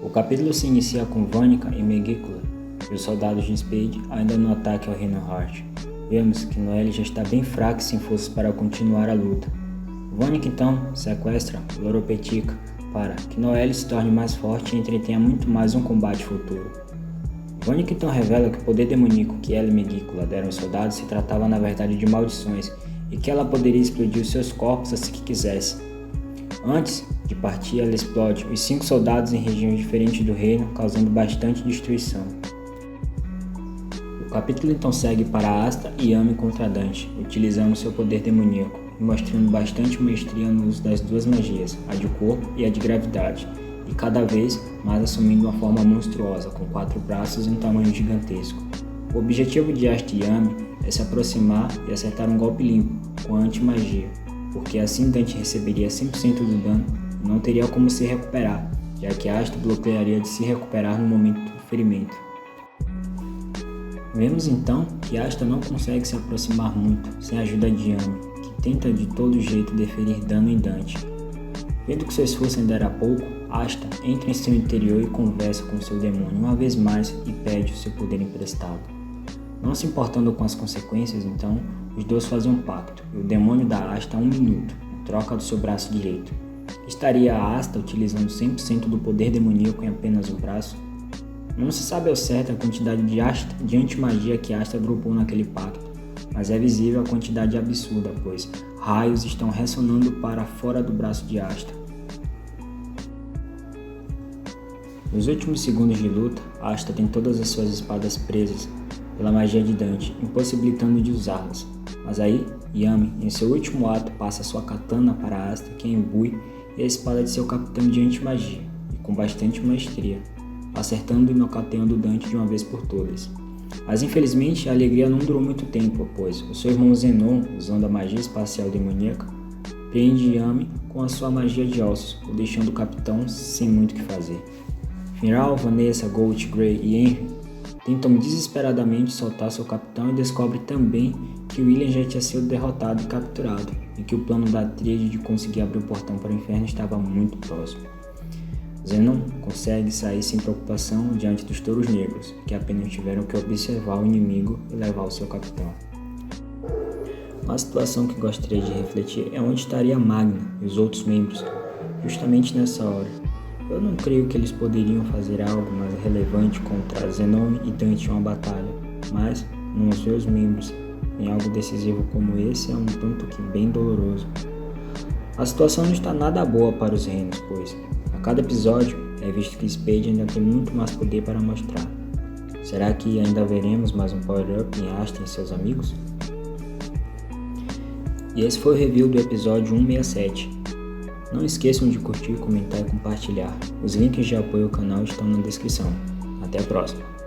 O capítulo se inicia com Vanica e Megicula e os soldados de Spade ainda no ataque ao Reino Heart. Vemos que Noelle já está bem fraca e sem forças para continuar a luta. Vanica então sequestra Loropetica para que Noelle se torne mais forte e entretenha muito mais um combate futuro. Vanica então revela que o poder demoníaco que ela e Megicula deram aos soldados se tratava na verdade de maldições e que ela poderia explodir os seus corpos assim que quisesse. Antes de partir, ela explode os 5 soldados em regiões diferentes do reino, causando bastante destruição. O capítulo então segue para Asta e Yami contra Dante, utilizando seu poder demoníaco e mostrando bastante maestria no uso das duas magias, a de corpo e a de gravidade, e cada vez mais assumindo uma forma monstruosa, com 4 braços e um tamanho gigantesco. O objetivo de Asta e Yami é se aproximar e acertar um golpe limpo, com a anti-magia, porque assim Dante receberia 100% do dano e não teria como se recuperar, já que Asta bloquearia de se recuperar no momento do ferimento. Vemos então que Asta não consegue se aproximar muito sem a ajuda de Yami, que tenta de todo jeito deferir dano em Dante. Vendo que seu esforço ainda era pouco, Asta entra em seu interior e conversa com seu demônio uma vez mais e pede o seu poder emprestado. Não se importando com as consequências, então, os dois fazem um pacto e o demônio dá a Asta 1 minuto, em troca do seu braço direito. Estaria a Asta utilizando 100% do poder demoníaco em apenas um braço? Não se sabe ao certo a quantidade de antimagia que Asta dropou naquele pacto, mas é visível a quantidade absurda, pois raios estão ressonando para fora do braço de Asta. Nos últimos segundos de luta, Asta tem todas as suas espadas presas pela magia de Dante, impossibilitando de usá-las. Mas aí, Yami, em seu último ato, passa sua katana para Asta, que imbui e a espada de seu capitão de anti-magia, e com bastante maestria, acertando e nocauteando Dante de uma vez por todas. Mas infelizmente a alegria não durou muito tempo, pois o seu irmão Zenon, usando a magia espacial demoníaca, prende Yami com a sua magia de ossos, o deixando o capitão sem muito o que fazer. Miral, Vanessa, Gold, Grey e Henry tentam desesperadamente soltar seu capitão e descobrem também que William já tinha sido derrotado e capturado, e que o plano da tríade de conseguir abrir o portão para o inferno estava muito próximo. Zenon consegue sair sem preocupação diante dos touros negros, que apenas tiveram que observar o inimigo e levar o seu capitão. Uma situação que gostaria de refletir é onde estaria Magna e os outros membros, justamente nessa hora. Eu não creio que eles poderiam fazer algo mais relevante contra Zenon e Dante em uma batalha, mas não os seus membros em algo decisivo como esse é um tanto que bem doloroso. A situação não está nada boa para os reinos, pois a cada episódio é visto que Spade ainda tem muito mais poder para mostrar. Será que ainda veremos mais um power-up em Asta e seus amigos? E esse foi o review do episódio 167. Não esqueçam de curtir, comentar e compartilhar. Os links de apoio ao canal estão na descrição. Até a próxima!